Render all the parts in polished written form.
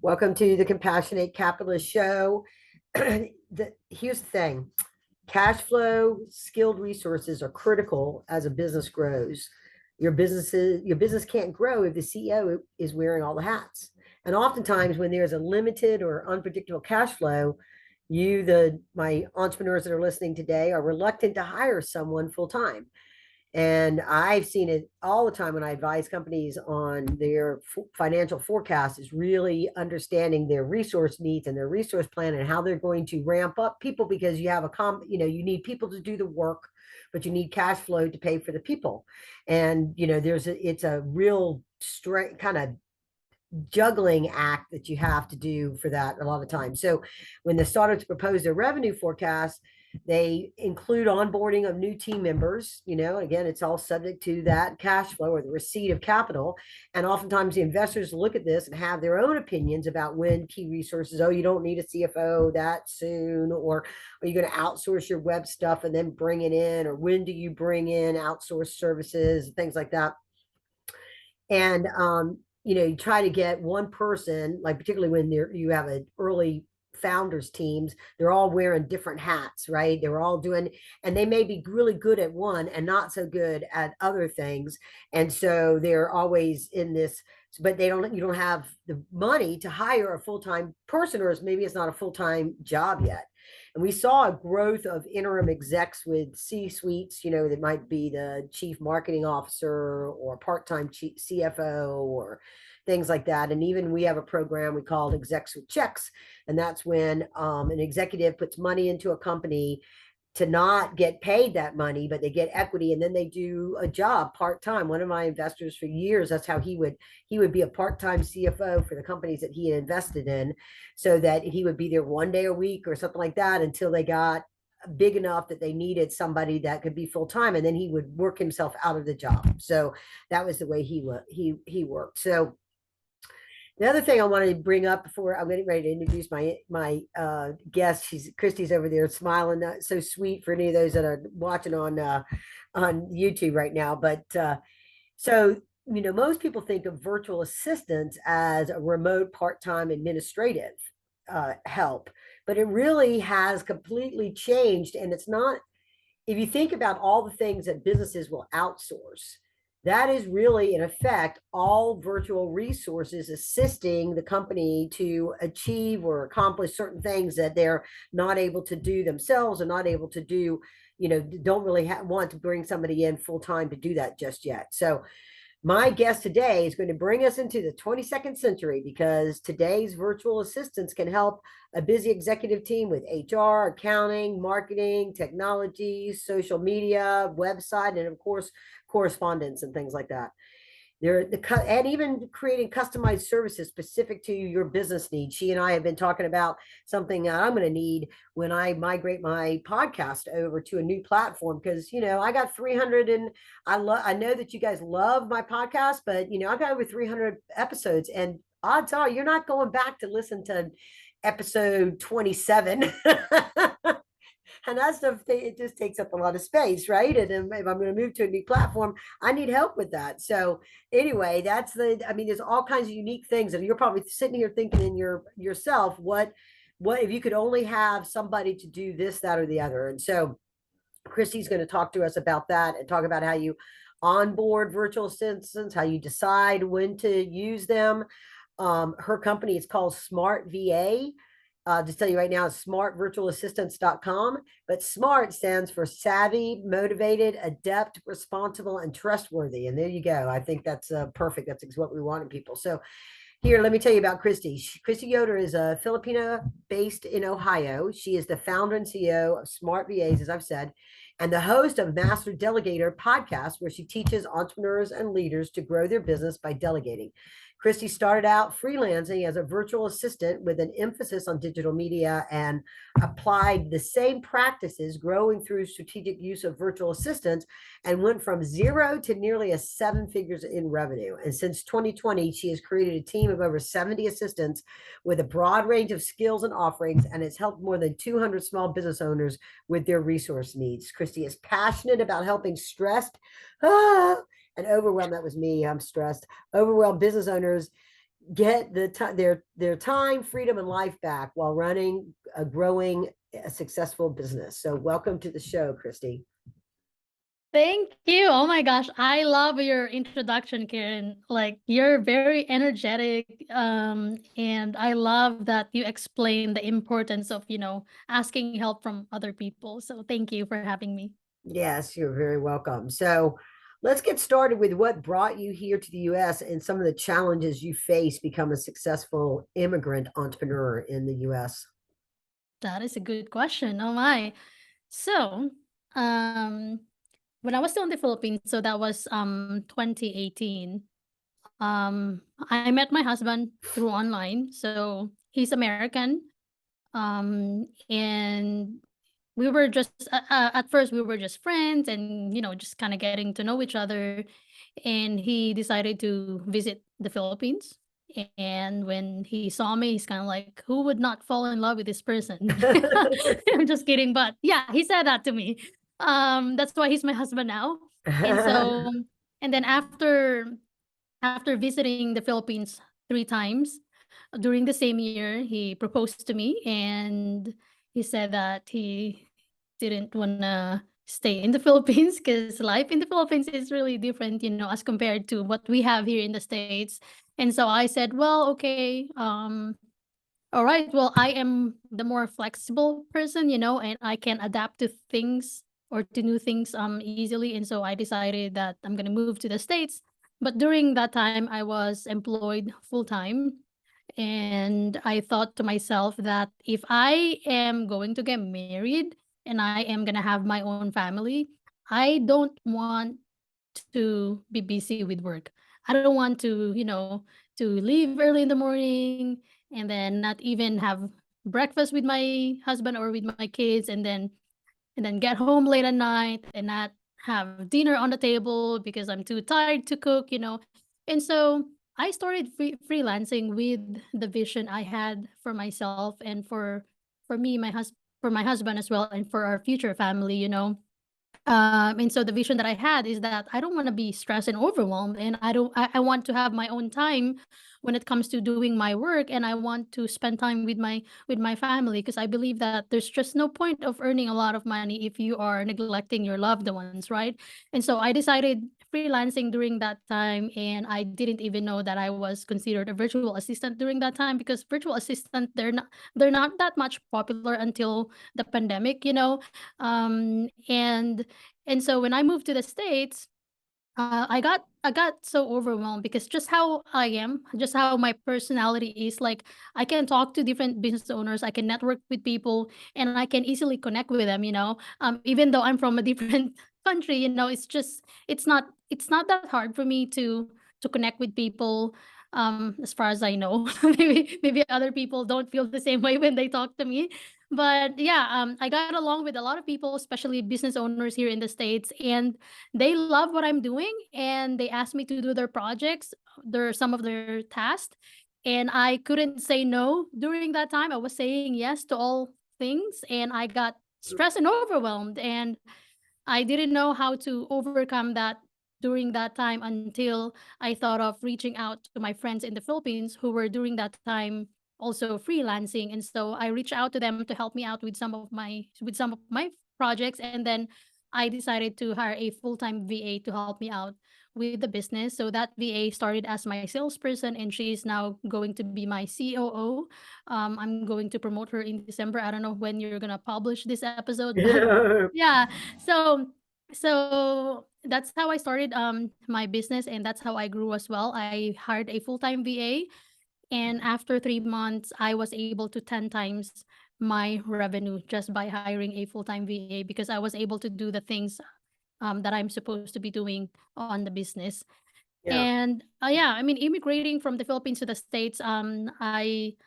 Welcome to the Compassionate Capitalist Show. Here's the thing. Cash flow, skilled resources are critical as a business grows. Your business can't grow if the CEO is wearing all the hats. And oftentimes when there's a limited or unpredictable cash flow, my entrepreneurs that are listening today are reluctant to hire someone full time. And I've seen it all the time when I advise companies on their financial forecast is really understanding their resource needs and their resource plan and how they're going to ramp up people because you have you need people to do the work, but you need cash flow to pay for the people. And, it's a real strength kind of juggling act that you have to do for that a lot of times. So when the startups propose their revenue forecast, they include onboarding of new team members. Again, it's all subject to that cash flow or the receipt of capital. And oftentimes the investors look at this and have their own opinions about when key resources, oh, you don't need a CFO that soon, or are you going to outsource your web stuff and then bring it in, or when do you bring in outsourced services, things like that. And you try to get one person, like particularly when you have an early founders teams, they're all wearing different hats, right? They're all doing, and they may be really good at one and not so good at other things. And so they're always in this, but you don't have the money to hire a full-time person, or maybe it's not a full-time job yet. And we saw a growth of interim execs with C-suites, that might be the chief marketing officer or part-time CFO or things like that. And even we have a program we call Execs with Checks. And that's when an executive puts money into a company to not get paid that money, but they get equity, and then they do a job part-time. One of my investors for years, that's how he would be a part-time CFO for the companies that he had invested in, so that he would be there one day a week or something like that until they got big enough that they needed somebody that could be full-time, and then he would work himself out of the job. So that was the way he worked. So the other thing I wanted to bring up before I'm getting ready to introduce my guest, Kristy's over there smiling, so sweet for any of those that are watching on YouTube right now. But so most people think of virtual assistants as a remote part-time administrative help, but it really has completely changed. And it's not, if you think about all the things that businesses will outsource, that is really, in effect, all virtual resources assisting the company to achieve or accomplish certain things that they're not able to do themselves, or not able to do, don't really want to bring somebody in full time to do that just yet. So my guest today is going to bring us into the 22nd century, because today's virtual assistants can help a busy executive team with HR, accounting, marketing, technology, social media, website, and of course, correspondence and things like that. And even creating customized services specific to your business needs. She and I have been talking about something that I'm going to need when I migrate my podcast over to a new platform, because I got 300, and I know that you guys love my podcast, but I got over 300 episodes, and odds are you're not going back to listen to episode 27. And that stuff, it just takes up a lot of space, right? And if I'm going to move to a new platform, I need help with that. So anyway, there's all kinds of unique things, and you're probably sitting here thinking in yourself, what if you could only have somebody to do this, that, or the other? And so Kristy's going to talk to us about that and talk about how you onboard virtual assistants, how you decide when to use them. Her company is called Smart VA. Just tell you right now, it's smartvirtualassistants.com, but SMART stands for savvy, motivated, adept, responsible, and trustworthy. And there you go. I think that's perfect. That's what we want in people. So here, let me tell you about Kristy. Kristy Yoder is a Filipino based in Ohio. She is the founder and CEO of Smart VAs, as I've said, and the host of Master Delegator podcast, where she teaches entrepreneurs and leaders to grow their business by delegating. Kristy started out freelancing as a virtual assistant with an emphasis on digital media, and applied the same practices, growing through strategic use of virtual assistants, and went from 0 to nearly 7 figures in revenue. And since 2020, she has created a team of over 70 assistants with a broad range of skills and offerings, and has helped more than 200 small business owners with their resource needs. Kristy is passionate about helping stressed and overwhelmed, that was me, I'm stressed, overwhelmed business owners get their time, freedom, and life back while running a growing, a successful business. So welcome to the show, Kristy. Thank you. Oh my gosh, I love your introduction, Karen. Like you're very energetic, and I love that you explain the importance of asking help from other people. So thank you for having me. Yes, you're very welcome. So let's get started with what brought you here to the US and some of the challenges you face become a successful immigrant entrepreneur in the US. That is a good question. Oh my. So, um, when I was still in the Philippines, so that was 2018. I met my husband through online. So he's American. And we were just at first we were just friends and just kind of getting to know each other, and he decided to visit the Philippines. And when he saw me, he's kind of like, who would not fall in love with this person? I'm just kidding, but yeah, he said that to me. That's why he's my husband now. And so, and then after visiting the Philippines 3 times during the same year, he proposed to me, and he said that he didn't wanna stay in the Philippines because life in the Philippines is really different, as compared to what we have here in the States. And so I said, well, okay, all right. Well, I am the more flexible person, and I can adapt to things or to new things easily. And so I decided that I'm gonna move to the States. But during that time, I was employed full time, and I thought to myself that if I am going to get married and I am gonna have my own family, I don't want to be busy with work. I don't want to leave early in the morning and then not even have breakfast with my husband or with my kids, and then get home late at night and not have dinner on the table because I'm too tired to cook. And so I started freelancing with the vision I had for myself and for me, for my husband as well, and for our future family. And so the vision that I had is that I don't want to be stressed and overwhelmed, and I want to have my own time when it comes to doing my work, and I want to spend time with my family, because I believe that there's just no point of earning a lot of money if you are neglecting your loved ones, right? And so I decided freelancing during that time, and I didn't even know that I was considered a virtual assistant during that time, because virtual assistant, they're not that much popular until the pandemic. And so when I moved to the States, I got so overwhelmed because just how I am, just how my personality is, like I can talk to different business owners, I can network with people, and I can easily connect with them. Even though I'm from a different country, it's not that hard for me to connect with people. As far as I know, maybe other people don't feel the same way when they talk to me. But yeah, I got along with a lot of people, especially business owners here in the States, and they love what I'm doing, and they asked me to do their projects, some of their tasks, and I couldn't say no during that time. I was saying yes to all things, and I got stressed and overwhelmed, and I didn't know how to overcome that during that time until I thought of reaching out to my friends in the Philippines who were during that time also freelancing. And so I reached out to them to help me out with some of my projects, and then I decided to hire a full-time VA to help me out with the business. So that VA started as my salesperson, and she is now going to be my COO. I'm going to promote her in December. I don't know when you're gonna publish this episode, but yeah. So that's how I started my business, and that's how I grew as well. I hired a full-time VA, and after 3 months I was able to 10 times my revenue just by hiring a full-time VA, because I was able to do the things that I'm supposed to be doing on the business. Yeah. And yeah, I mean, immigrating from the Philippines to the States, I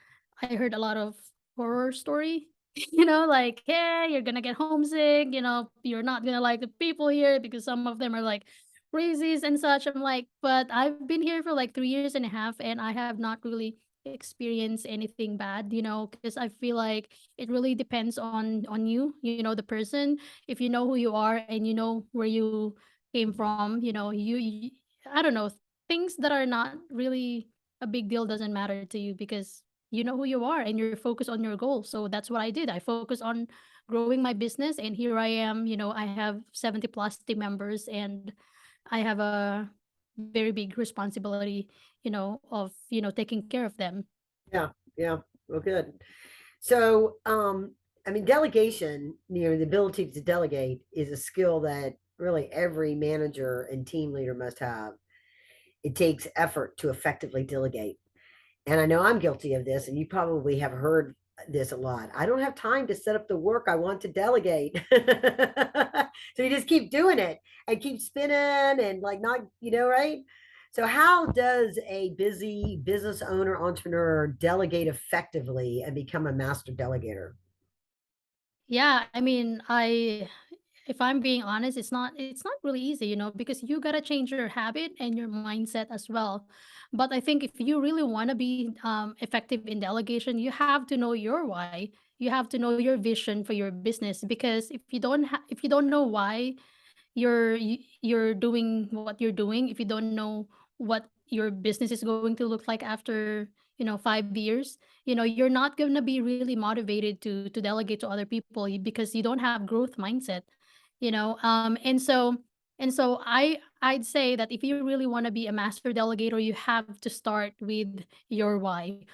heard a lot of horror story. Like, hey, you're gonna get homesick. You're not gonna like the people here because some of them are like crazies and such. I'm like, but I've been here for like 3 years and a half, and I have not really experienced anything bad. Because I feel like it really depends on you, the person. If you know who you are and you know where you came from, I don't know, things that are not really a big deal doesn't matter to you because you know who you are and you're focused on your goal. So that's what I did. I focused on growing my business, and here I am. I have 70 plus team members, and I have a very big responsibility, of taking care of them. Yeah, yeah. Well, good. So, I mean, delegation, the ability to delegate is a skill that really every manager and team leader must have. It takes effort to effectively delegate. And I know I'm guilty of this, and you probably have heard this a lot. I don't have time to set up the work I want to delegate. So you just keep doing it and keep spinning and like not, right? So how does a busy business owner, entrepreneur delegate effectively and become a master delegator? Yeah, I mean, if I'm being honest, it's not really easy, because you got to change your habit and your mindset as well. But I think if you really want to be effective in delegation, you have to know your why. You have to know your vision for your business, because if you don't know why you're doing what you're doing, if you don't know what your business is going to look like after 5 years, you're not going to be really motivated to delegate to other people, because you don't have growth mindset. And so I'd say that if you really want to be a master delegator, you have to start with your why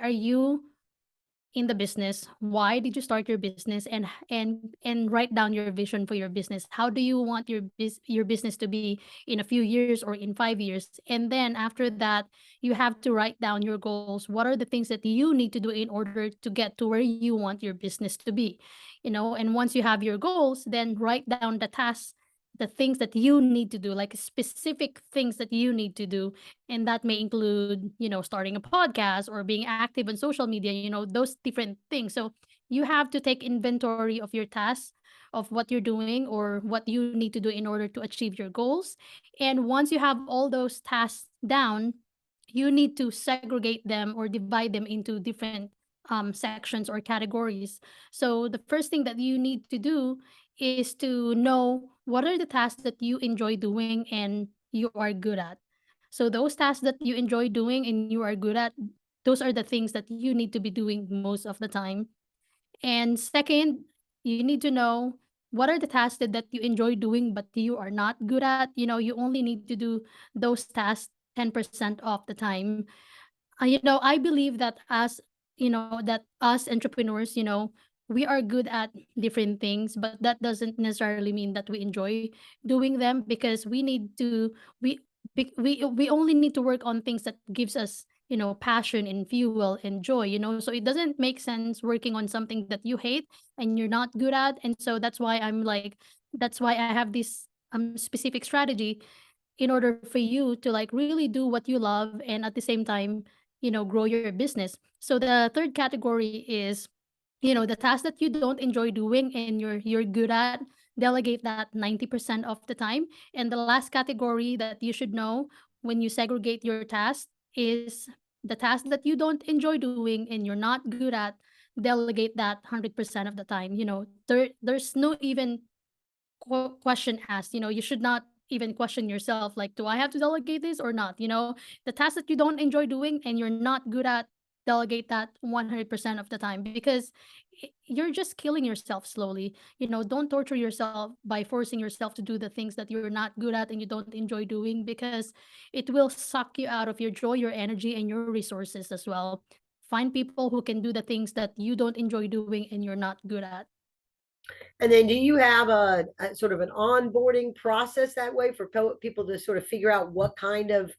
are you in the business? Why did you start your business? And write down your vision for your business. How do you want your business to be in a few years or in 5 years? And then after that, you have to write down your goals. What are the things that you need to do in order to get to where you want your business to be? And once you have your goals, then write down the tasks, the things that you need to do, like specific things that you need to do. And that may include, starting a podcast or being active on social media, those different things. So you have to take inventory of your tasks, of what you're doing or what you need to do in order to achieve your goals. And once you have all those tasks down, you need to segregate them or divide them into different sections or categories. So the first thing that you need to do is to know what are the tasks that you enjoy doing and you are good at. So those tasks that you enjoy doing and you are good at, those are the things that you need to be doing most of the time. And second, you need to know what are the tasks that you enjoy doing but you are not good at. You only need to do those tasks 10% of the time. I believe that that us entrepreneurs, we are good at different things, but that doesn't necessarily mean that we enjoy doing them, because we we only need to work on things that gives us, passion and fuel and joy. So it doesn't make sense working on something that you hate and you're not good at. And so that's why I have this specific strategy in order for you to like really do what you love and at the same time, grow your business. So the third category is, the task that you don't enjoy doing and you're good at, delegate that 90% of the time. And the last category that you should know when you segregate your task is the task that you don't enjoy doing and you're not good at, delegate that 100% of the time. There's no even question asked. You should not even question yourself, like, do I have to delegate this or not? The task that you don't enjoy doing and you're not good at, delegate that 100% of the time, because you're just killing yourself slowly. Don't torture yourself by forcing yourself to do the things that you're not good at and you don't enjoy doing, because it will suck you out of your joy, your energy, and your resources as well. Find people who can do the things that you don't enjoy doing and you're not good at. And then do you have a sort of an onboarding process that way for people to sort of figure out what kind of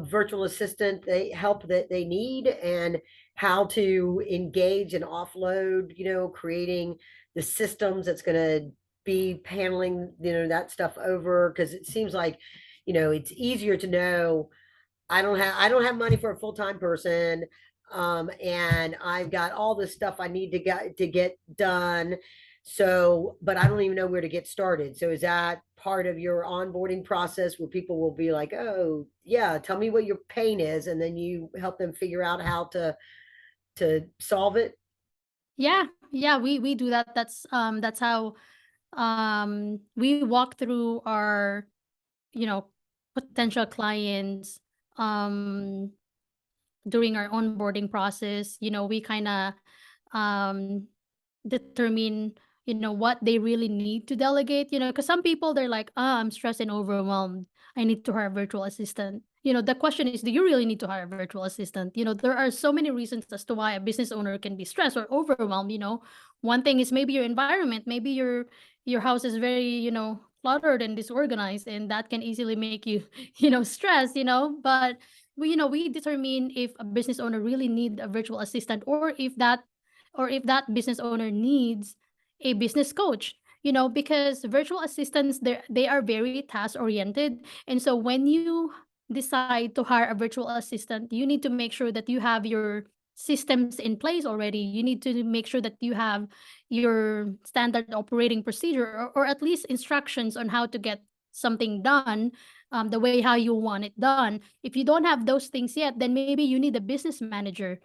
virtual assistant help that they need and how to engage and offload, creating the systems that's going to be handling, that stuff over? Because it seems like, it's easier to know I don't have money for a full-time person. And I've got all this stuff I need to get done. So, but I don't even know where to get started. So is that part of your onboarding process where people will be like, oh yeah, tell me what your pain is, and then you help them figure out how to solve it? Yeah, yeah, we do that. That's how we walk through our, you know potential clients, um during our onboarding process, we kind of um determine, what they really need to delegate, because some people they're like, I'm stressed and overwhelmed. I need to hire a virtual assistant. The question is, do you really need to hire a virtual assistant? There are so many reasons as to why a business owner can be stressed or overwhelmed. One thing is maybe your environment, maybe your house is very, cluttered and disorganized, and that can easily make you, stressed, but we determine if a business owner really need a virtual assistant, or if that business owner needs a business coach, because virtual assistants, they are very task oriented. And so when you decide to hire a virtual assistant, you need to make sure that you have your systems in place already. You need to make sure that you have your standard operating procedure, or at least instructions on how to get something done, the way how you want it done. If you don't have those things yet, then maybe you need a business manager,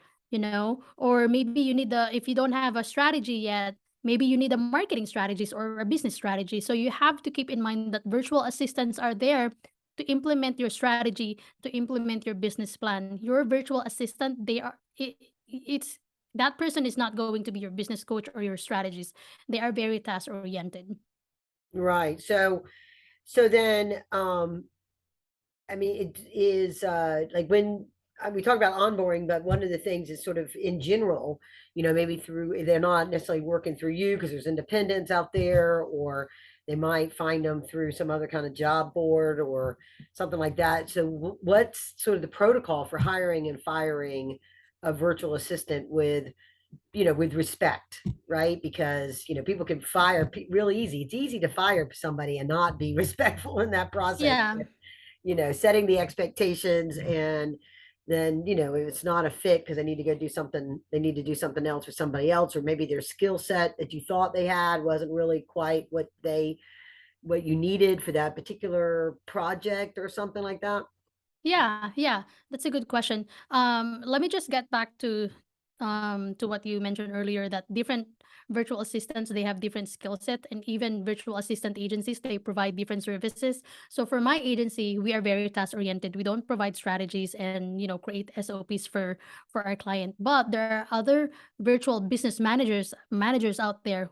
or maybe you need if you don't have a strategy yet, maybe you need a marketing strategist or a business strategy. So you have to keep in mind that virtual assistants are there to implement your strategy, to implement your business plan. Your virtual assistant, it's that person is not going to be your business coach or your strategist. They are very task oriented. Right. So then, I mean, it is like when we talk about onboarding, but one of the things is sort of in general, maybe through they're not necessarily working through you because there's independents out there, or they might find them through some other kind of job board or something like that. So, what's sort of the protocol for hiring and firing a virtual assistant with respect, right? Because people can fire really easy. It's easy to fire somebody and not be respectful in that process, Yeah. setting the expectations, and then if it's not a fit because they need to go do something, they need to do something else for somebody else, or maybe their skill set that you thought they had wasn't really quite what you needed for that particular project or something like that. Yeah, yeah, that's a good question. Let me just get back to what you mentioned earlier, that different virtual assistants, they have different skill set, and even virtual assistant agencies, they provide different services. So for my agency, we are very task oriented. We don't provide strategies and create SOPs for our client. But there are other virtual business managers out there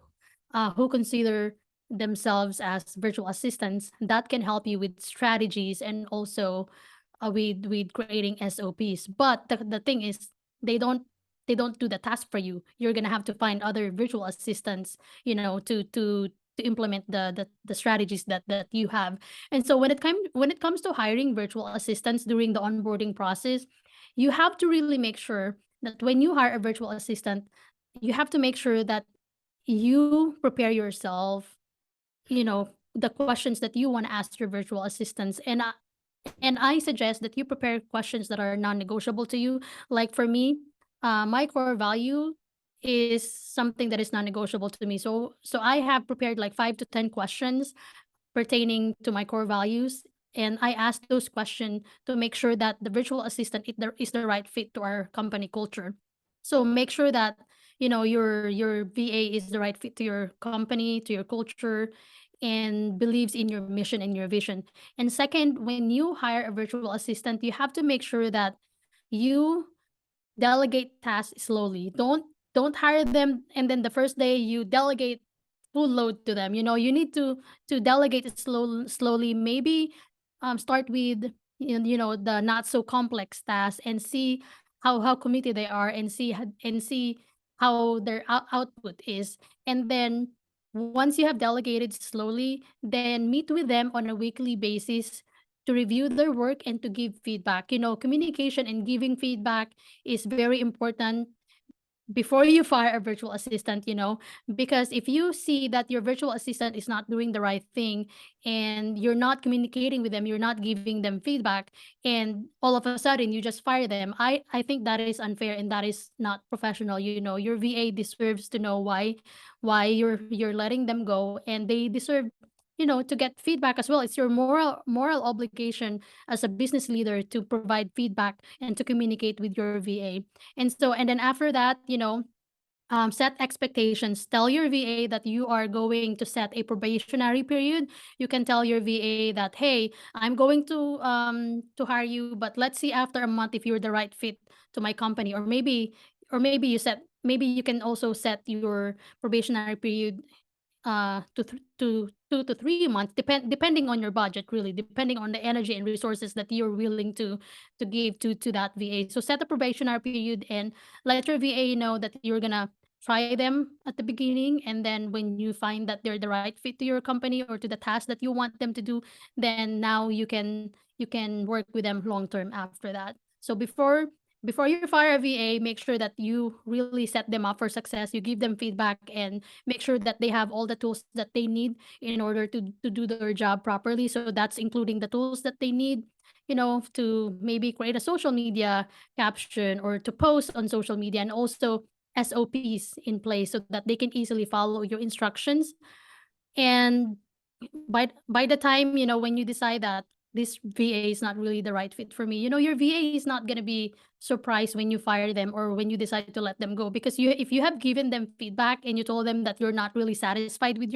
who consider themselves as virtual assistants that can help you with strategies and also with creating SOPs. But the thing is, they don't they don't do the task for you. You're gonna have to find other virtual assistants, to implement the strategies that you have. And so when it comes to hiring virtual assistants during the onboarding process, you have to really make sure that when you hire a virtual assistant, you have to make sure that you prepare yourself, the questions that you want to ask your virtual assistants. And I suggest that you prepare questions that are non-negotiable to you. Like for me, my core value is something that is non-negotiable to me. So I have prepared like 5 to 10 questions pertaining to my core values. And I ask those questions to make sure that the virtual assistant is the right fit to our company culture. So make sure that your VA is the right fit to your company, to your culture, and believes in your mission and your vision. And second, when you hire a virtual assistant, you have to make sure that you delegate tasks slowly. Don't hire them and then the first day you delegate full load to them. You need to delegate it slowly. Maybe start with the not so complex tasks and see how committed they are, and see how their output is. And then once you have delegated slowly, then meet with them on a weekly basis to review their work and to give feedback. Communication and giving feedback is very important before you fire a virtual assistant, because if you see that your virtual assistant is not doing the right thing and you're not communicating with them, you're not giving them feedback, and all of a sudden you just fire them, I think that is unfair and that is not professional. Your VA deserves to know why you're letting them go, and they deserve to get feedback as well. It's your moral obligation as a business leader to provide feedback and to communicate with your VA. And then after that, Set expectations. Tell your VA that you are going to set a probationary period. You can tell your VA that, hey, I'm going to hire you, but let's see after a month if you're the right fit to my company. Or maybe maybe you can also set your probationary period to 2 to 3 months, depending on your budget, really, depending on the energy and resources that you're willing to give to that VA. So set a probationary period and let your VA know that you're gonna try them at the beginning, and then when you find that they're the right fit to your company or to the task that you want them to do, then now you can work with them long term after that. So before you fire a VA, make sure that you really set them up for success. You give them feedback and make sure that they have all the tools that they need in order to do their job properly. So that's including the tools that they need, to maybe create a social media caption or to post on social media, and also SOPs in place so that they can easily follow your instructions. And by the time, when you decide that this VA is not really the right fit for me, your VA is not going to be surprised when you fire them or when you decide to let them go, because if you have given them feedback and you told them that you're not really satisfied with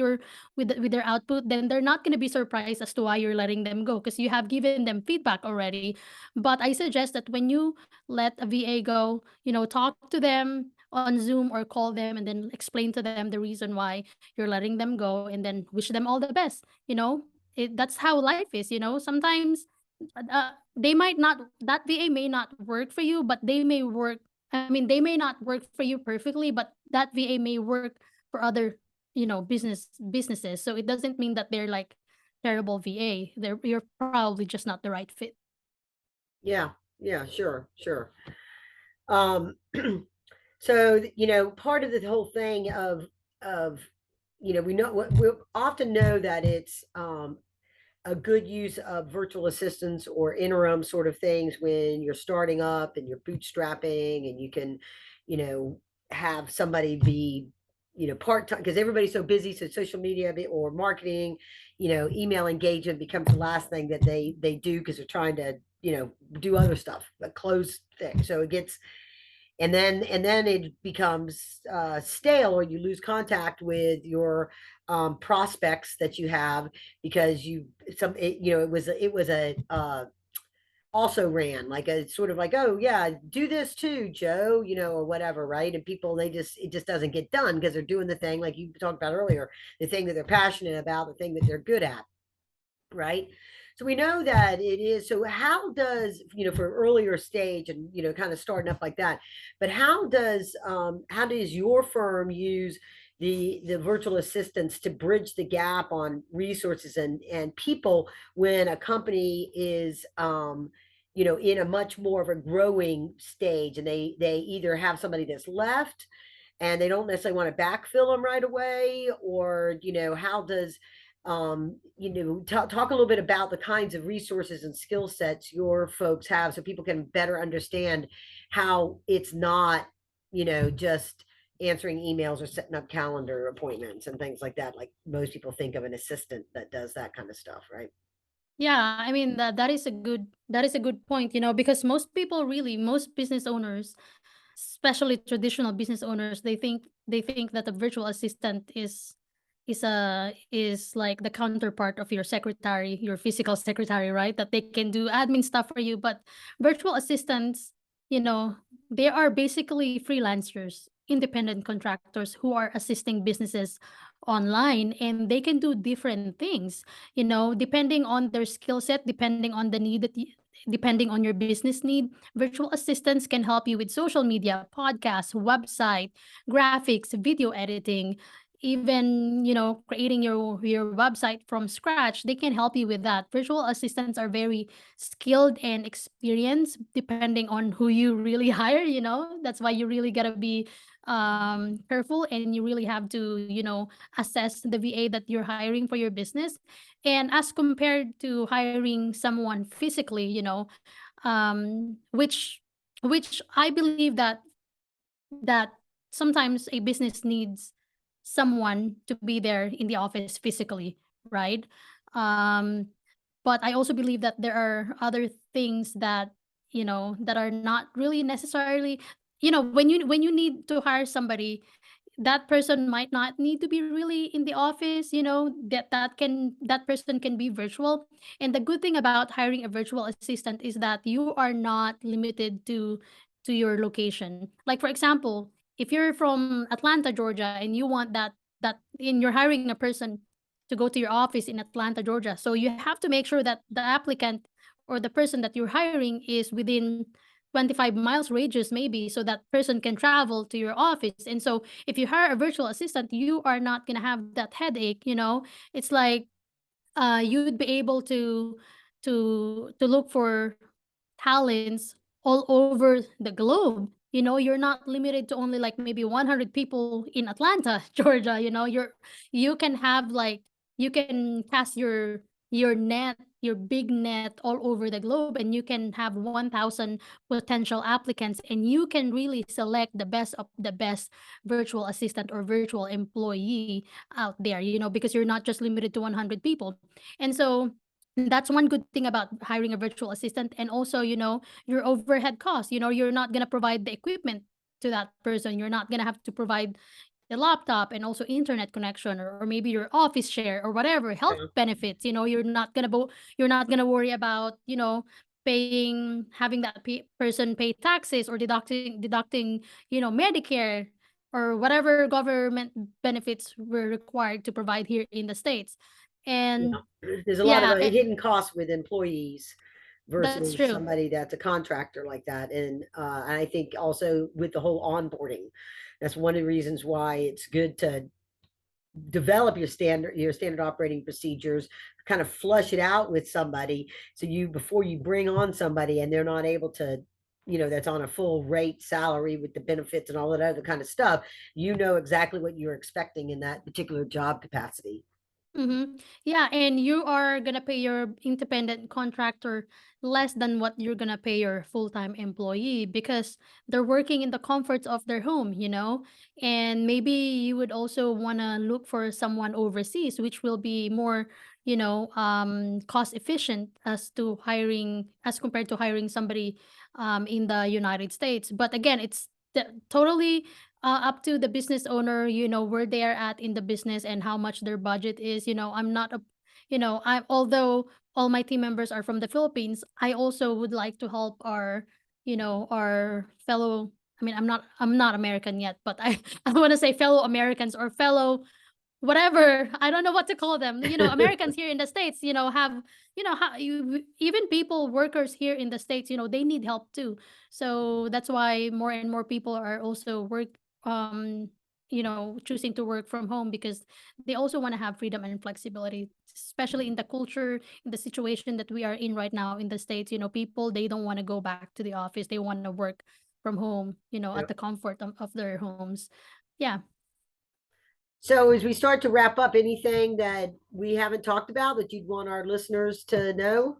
with their output, then they're not going to be surprised as to why you're letting them go, because you have given them feedback already. But I suggest that when you let a VA go, talk to them on Zoom or call them and then explain to them the reason why you're letting them go, and then wish them all the best. That's how life is. Sometimes they might not that VA may not work for you, but they may not work for you perfectly, but that VA may work for other, businesses. So it doesn't mean that they're like terrible VA. You're probably just not the right fit. Yeah, yeah, sure, sure. Um, so, part of the whole thing of, we know what we often know that it's a good use of virtual assistants or interim sort of things when you're starting up and you're bootstrapping, and you can, you know, have somebody be, part time, because everybody's so busy. So social media or marketing, email engagement becomes the last thing that they do, because they're trying to, do other stuff, but close things. So it gets, and then it becomes stale, or you lose contact with your prospects that you have, because it was a also ran like a sort of like, oh yeah, do this too, Joe, or whatever, right? And people, it just doesn't get done because they're doing the thing like you talked about earlier, the thing that they're passionate about, the thing that they're good at, right? So we know that it is. So how does, for earlier stage and, kind of starting up like that, but how does your firm use the virtual assistants to bridge the gap on resources and people when a company is, in a much more of a growing stage, and they either have somebody that's left and they don't necessarily want to backfill them right away, or, how does, talk a little bit about the kinds of resources and skill sets your folks have, so people can better understand how it's not, just answering emails or setting up calendar appointments and things like that, like most people think of an assistant that does that kind of stuff, right? Yeah, I mean that is a good point, because most business owners, especially traditional business owners, they think that a virtual assistant is like the counterpart of your secretary, your physical secretary, right? That they can do admin stuff for you. But virtual assistants, you know, they are basically freelancers, independent contractors who are assisting businesses online, and they can do different things, depending on their skill set, depending on the need depending on your business need. Virtual assistants can help you with social media, podcasts, website, graphics, video editing, even, creating your website from scratch. They can help you with that. Virtual assistants are very skilled and experienced depending on who you really hire. That's why you really got to be careful, and you really have to, assess the VA that you're hiring for your business. And as compared to hiring someone physically, which I believe that sometimes a business needs someone to be there in the office physically, right? Um, but I also believe that there are other things that, that are not really necessarily, when you need to hire somebody, that person might not need to be really in the office, that person can be virtual. And the good thing about hiring a virtual assistant is that you are not limited to your location. Like for example, if you're from Atlanta, Georgia, and you want you're hiring a person to go to your office in Atlanta, Georgia. So you have to make sure that the applicant or the person that you're hiring is within 25 miles radius maybe, so that person can travel to your office. And so if you hire a virtual assistant, you are not going to have that headache. It's like you'd be able to look for talents all over the globe. You're not limited to only like maybe 100 people in Atlanta, Georgia. You can have like you can cast your big net all over the globe, and you can have 1,000 potential applicants, and you can really select the best of the best virtual assistant or virtual employee out there, because you're not just limited to 100 people. And so that's one good thing about hiring a virtual assistant. And also, your overhead costs, you're not going to provide the equipment to that person. You're not going to have to provide the laptop and also internet connection, or maybe your office share or whatever health benefits. You're not going to worry about, paying having that person pay taxes or deducting Medicare or whatever government benefits we're required to provide here in the States. And There's a lot of yeah, hidden costs with employees that's versus true. somebody that's a contractor like that. And I think also with the whole onboarding, that's one of the reasons why it's good to develop your standard operating procedures, kind of flush it out with somebody. So before you bring on somebody and they're not able to, that's on a full rate salary with the benefits and all that other kind of stuff, exactly what you're expecting in that particular job capacity. Yeah, and you are gonna pay your independent contractor less than what you're gonna pay your full-time employee, because they're working in the comforts of their home. And maybe you would also wanna look for someone overseas, which will be more, cost efficient as compared to hiring somebody in the United States. But again, it's totally up to the business owner, where they are at in the business and how much their budget is. I'm not a, I although all my team members are from the Philippines, I also would like to help our fellow. I mean, I'm not American yet, but I want to say fellow Americans or fellow whatever. I don't know what to call them. Americans here in the States, have, how you even people, workers here in the States, they need help too. So that's why more and more people are also um, choosing to work from home, because they also want to have freedom and flexibility, especially in the culture, in the situation that we are in right now in the States. People, they don't want to go back to the office. They want to work from home, at the comfort of their homes. Yeah. So as we start to wrap up, anything that we haven't talked about that you'd want our listeners to know?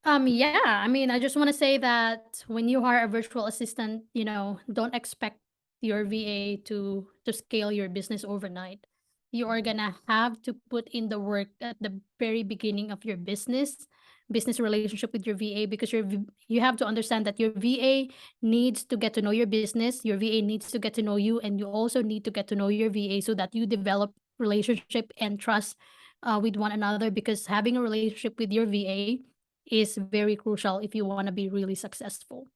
Yeah, I mean, I just want to say that when you hire a virtual assistant, don't expect your VA to scale your business overnight. You are gonna have to put in the work at the very beginning of your business relationship with your VA, because you have to understand that your VA needs to get to know your business, your VA needs to get to know you, and you also need to get to know your VA, so that you develop relationship and trust with one another, because having a relationship with your VA is very crucial if you want to be really successful.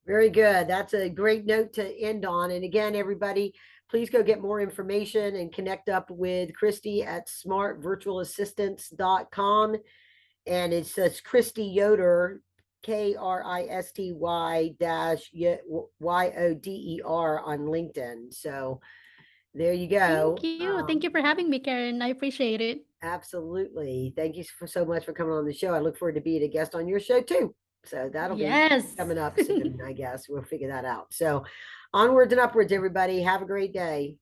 Very good. That's a great note to end on. And again, everybody, please go get more information and connect up with Kristy at smartvirtualassistants.com. And it's Kristy Yoder, Kristy dash Yoder on LinkedIn. So there you Thank go. you. Thank you for having me, Karen. I appreciate it. Absolutely. Thank you so much for coming on the show. I look forward to being a guest on your show too. So that'll be Yes. coming up soon, I guess. We'll figure that out. So onwards and upwards, everybody. Have a great day.